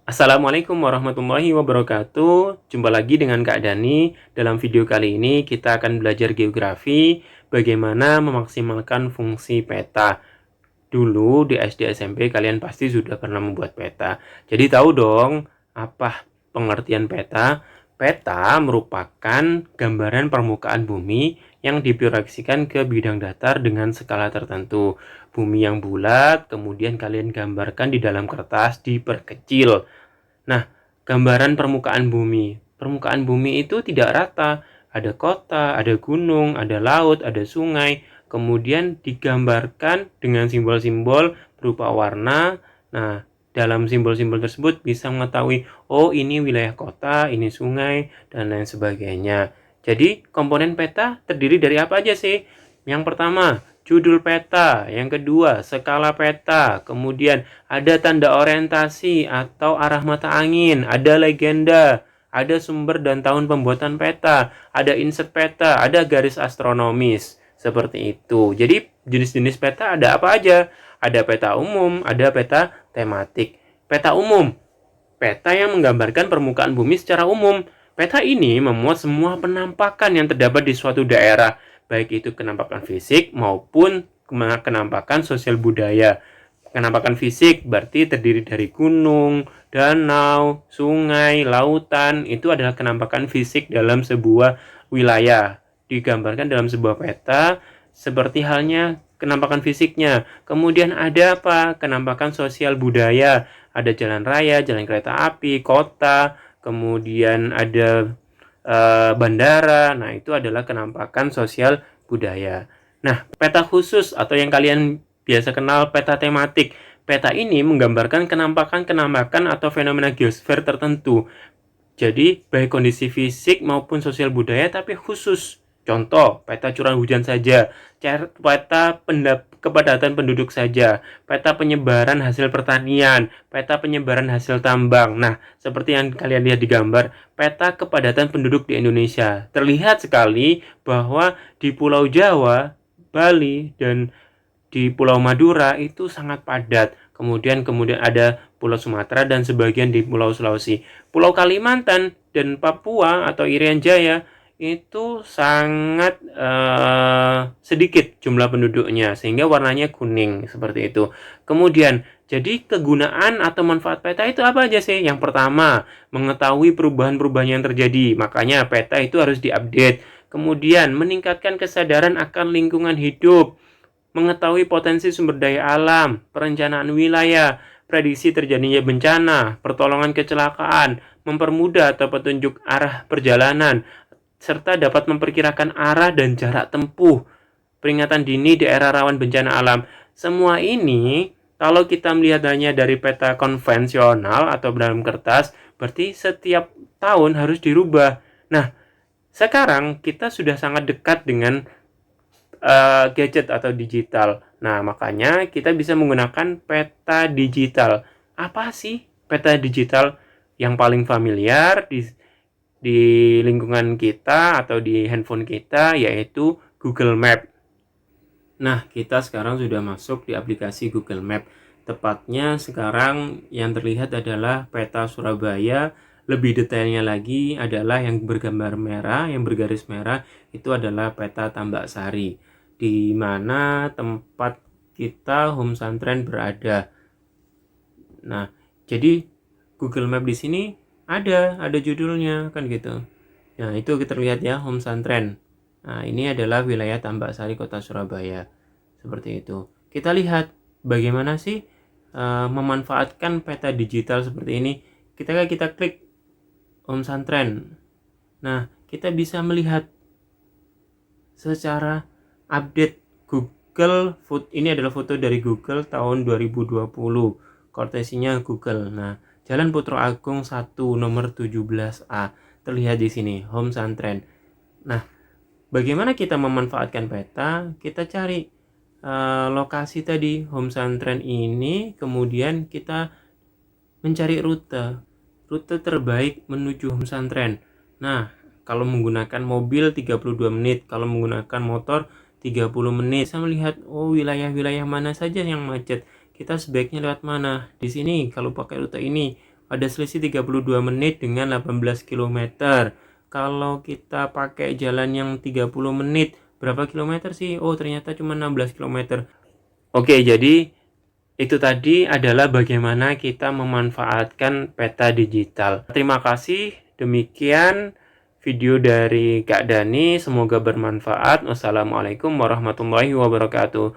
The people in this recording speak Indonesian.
Assalamualaikum warahmatullahi wabarakatuh. Jumpa lagi dengan Kak Dani. Dalam video kali ini kita akan belajar geografi, bagaimana memaksimalkan fungsi peta. Dulu di SD SMP kalian pasti sudah pernah membuat peta. Jadi tahu dong apa pengertian peta? Peta merupakan gambaran permukaan bumi yang diproyeksikan ke bidang datar dengan skala tertentu. Bumi yang bulat, kemudian kalian gambarkan di dalam kertas, diperkecil. Nah, gambaran permukaan bumi. Permukaan bumi itu tidak rata. Ada kota, ada gunung, ada laut, ada sungai. Kemudian digambarkan dengan simbol-simbol berupa warna. Nah, dalam simbol-simbol tersebut bisa mengetahui, oh ini wilayah kota, ini sungai, dan lain sebagainya. Jadi, komponen peta terdiri dari apa aja sih? Yang pertama, judul peta. Yang kedua, skala peta. Kemudian ada tanda orientasi atau arah mata angin, ada legenda, ada sumber dan tahun pembuatan peta, ada insert peta, ada garis astronomis. Seperti itu. Jadi jenis-jenis peta ada apa aja? Ada peta umum, ada peta tematik. Peta umum, peta yang menggambarkan permukaan bumi secara umum. Peta ini memuat semua penampakan yang terdapat di suatu daerah, baik itu penampakan fisik maupun penampakan sosial budaya. Penampakan fisik berarti terdiri dari gunung, danau, sungai, lautan. Itu adalah penampakan fisik dalam sebuah wilayah. Digambarkan dalam sebuah peta seperti halnya penampakan fisiknya. Kemudian ada apa? Penampakan sosial budaya. Ada jalan raya, jalan kereta api, kota, kemudian ada bandara. Nah, itu adalah penampakan sosial budaya. Nah, peta khusus atau yang kalian biasa kenal peta tematik. Peta ini menggambarkan kenampakan atau fenomena geosfer tertentu. Jadi, baik kondisi fisik maupun sosial budaya tapi khusus. Contoh, peta curah hujan saja, peta kepadatan penduduk saja, peta penyebaran hasil pertanian, peta penyebaran hasil tambang. Nah, seperti yang kalian lihat di gambar, peta kepadatan penduduk di Indonesia. Terlihat sekali bahwa di Pulau Jawa, Bali, dan di Pulau Madura itu sangat padat. Kemudian ada Pulau Sumatera dan sebagian di Pulau Sulawesi. Pulau Kalimantan dan Papua atau Irian Jaya itu sangat sedikit jumlah penduduknya sehingga warnanya kuning seperti itu. Kemudian jadi kegunaan atau manfaat peta itu apa aja sih? Yang pertama, mengetahui perubahan-perubahan yang terjadi. Makanya peta itu harus diupdate. Kemudian meningkatkan kesadaran akan lingkungan hidup, mengetahui potensi sumber daya alam, perencanaan wilayah, prediksi terjadinya bencana, pertolongan kecelakaan, mempermudah atau petunjuk arah perjalanan, serta dapat memperkirakan arah dan jarak tempuh, peringatan dini daerah rawan bencana alam. Semua ini kalau kita melihat hanya dari peta konvensional atau dalam kertas, berarti setiap tahun harus dirubah. Nah, sekarang kita sudah sangat dekat dengan gadget atau digital. Nah, makanya kita bisa menggunakan peta digital. Apa sih peta digital? Yang paling familiar di lingkungan kita atau di handphone kita yaitu Google Map. Nah, kita sekarang sudah masuk di aplikasi Google Map. Tepatnya sekarang yang terlihat adalah peta Surabaya. Lebih detailnya lagi adalah yang bergambar merah, yang bergaris merah itu adalah peta Tambak Sari, di mana tempat kita home santren berada. Nah, jadi Google Map di sini ada judulnya kan gitu. Nah, itu kita lihat ya, home santren. Nah, ini adalah wilayah Tambak Sari, Kota Surabaya. Seperti itu. Kita lihat bagaimana sih memanfaatkan peta digital seperti ini. Kita klik home santren. Nah, kita bisa melihat secara update Google. Ini adalah foto dari Google tahun 2020. Kortesinya Google. Nah, Jalan Putra Agung 1 nomor 17A. Terlihat di sini, home santren. Nah, bagaimana kita memanfaatkan peta? Kita cari lokasi tadi, home santren ini, kemudian kita mencari rute terbaik menuju home santren. Nah, kalau menggunakan mobil 32 menit, kalau menggunakan motor 30 menit. Bisa melihat wilayah-wilayah mana saja yang macet. Kita sebaiknya lewat mana? Di sini kalau pakai rute ini ada selisih 32 menit dengan 18 km. Kalau kita pakai jalan yang 30 menit, berapa kilometer sih? Oh, ternyata cuma 16 km. Oke, jadi itu tadi adalah bagaimana kita memanfaatkan peta digital. Terima kasih. Demikian video dari Kak Dani. Semoga bermanfaat. Wassalamualaikum warahmatullahi wabarakatuh.